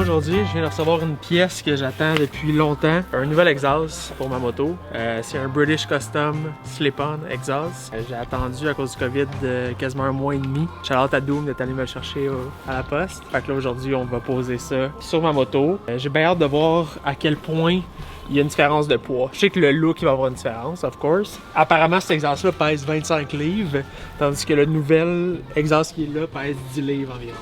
aujourd'hui, je viens de recevoir une pièce que j'attends depuis longtemps. Un nouvel exhaust pour ma moto. C'est un British Custom Slip-On exhaust. J'ai attendu à cause du COVID quasiment un mois et demi. Shout-out à Doom d'être allé me le chercher à la poste. Fait que là aujourd'hui, on va poser ça sur ma moto. J'ai bien hâte de voir à quel point il y a une différence de poids. Je sais que le look il va avoir une différence, of course. Apparemment, cet exhaust-là pèse 25 livres, tandis que le nouvel exhaust qui est là pèse 10 livres environ.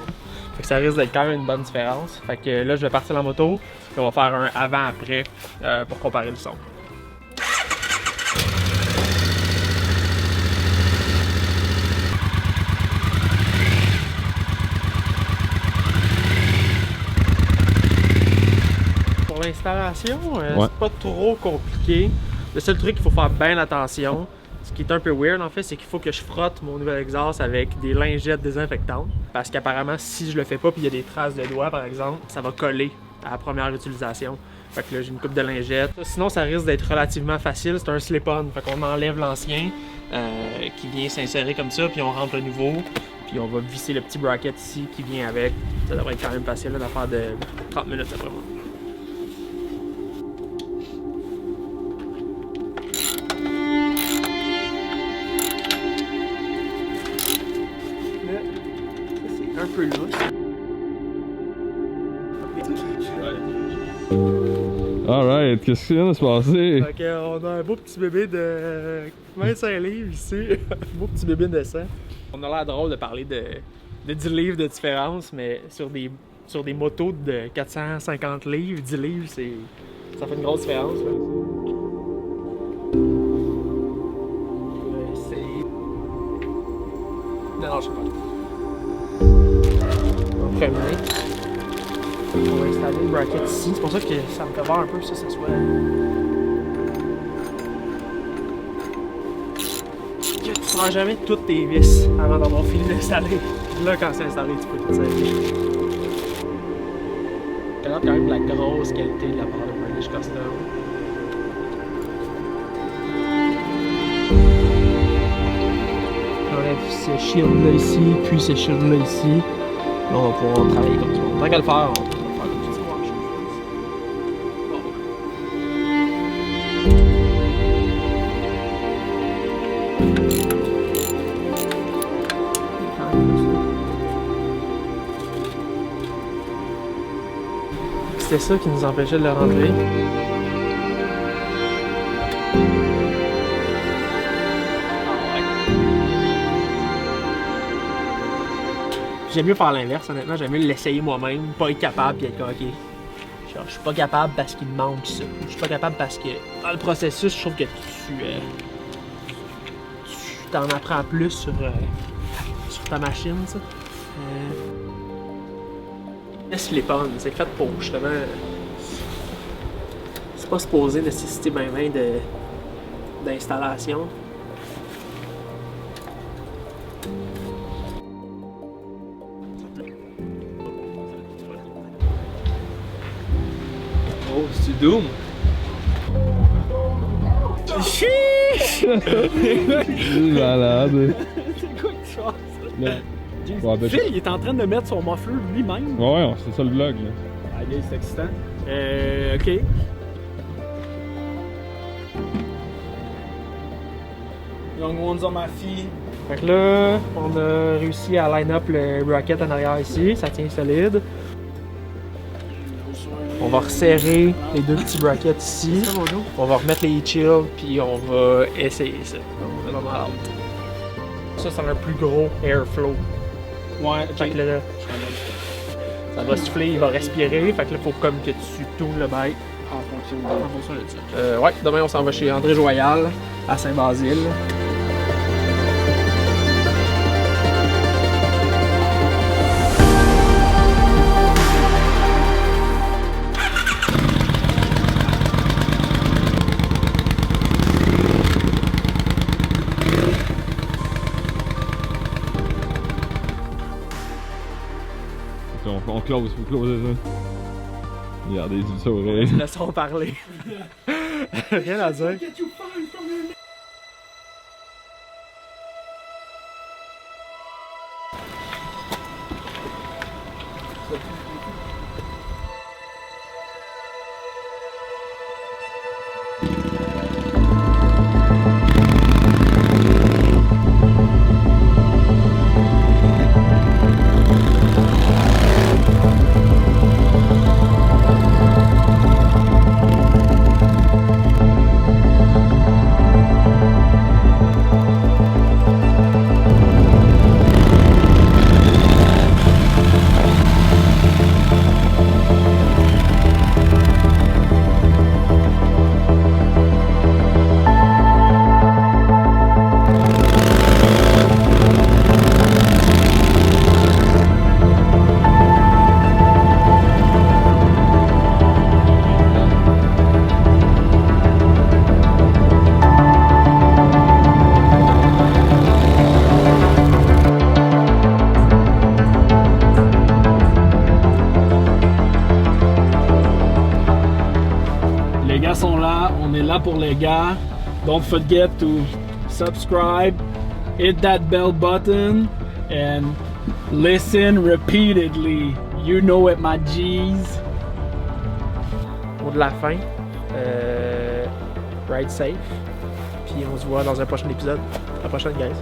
Fait que ça risque d'être quand même une bonne différence. Fait que là, je vais partir la moto et on va faire un avant-après pour comparer le son. Pour l'installation, c'est pas trop compliqué. Le seul truc qu'il faut faire bien attention, ce qui est un peu weird en fait, c'est qu'il faut que je frotte mon nouvel exhaust avec des lingettes désinfectantes. Parce qu'apparemment, si je le fais pas puis il y a des traces de doigts par exemple, ça va coller à la première utilisation. Fait que là, j'ai une coupe de lingettes. Sinon, ça risque d'être relativement facile. C'est un slip-on. Fait qu'on enlève l'ancien qui vient s'insérer comme ça, puis on rentre le nouveau. Puis on va visser le petit bracket ici qui vient avec. Ça devrait être quand même facile d'affaire de 30 minutes après moi. Un peu lousse. Alright, qu'est-ce qui vient de se passer? Fait qu'on a un beau petit bébé de 25 livres ici. Un beau petit bébé de sang. On a l'air drôle de parler de 10 livres de différence, mais sur des motos de 450 livres, 10 livres, ça fait une grosse différence. Là. Non, je sais pas. Premier. On va installer le bracket ici. C'est pour ça que ça me fait voir un peu ça soit. Tu ne prends jamais toutes tes vis avant d'avoir fini d'installer. Là, quand c'est installé, tu peux tout installer. Ça a quand même de la grosse qualité de la part de British Custom. J'enlève ce shield là ici, puis ce shield là ici. Là, on va pouvoir travailler comme ça. Tant qu'à le faire, on va faire comme ça. C'était ça qui nous empêchait de le rentrer. J'aime mieux faire l'inverse, honnêtement. J'aime mieux l'essayer moi-même, pas être capable et être comme, ok, genre, je suis pas capable parce qu'il me manque ça. Je suis pas capable parce que dans le processus, je trouve que tu t'en apprends plus sur ta machine, ça. Le slip-on, c'est fait pour justement. C'est pas supposé nécessiter ben d'installation. Oh, c'est Doom! Chiche! Malade! C'est quoi qui se passe? Ouais, ben, Phil, il est en train de mettre son muffler lui-même. ouais, c'est ça le vlog là. Ah, gars, c'est excitant. Ok. Young ones on my feet. Fait que là, on a réussi à line up le bracket en arrière ici, ça tient solide. On va resserrer les deux petits brackets ici. On va remettre les chill puis on va essayer ça. On a vraiment hâte. Ça, c'est un plus gros airflow. Ouais, Fait que là, ça va souffler, il va respirer. Fait que là, faut comme que tu tournes le bike. En fonction de ça. Ouais, demain on s'en va chez André Joyal à Saint-Basile. On close, faut closer ça. Regardez, du sourire. Laissons parler. Rien à dire. Don't forget to subscribe, hit that bell button, and listen repeatedly. You know it, my G's. Mot de la fin. Ride safe. Puis on se voit dans un prochain épisode. À la prochaine, guys.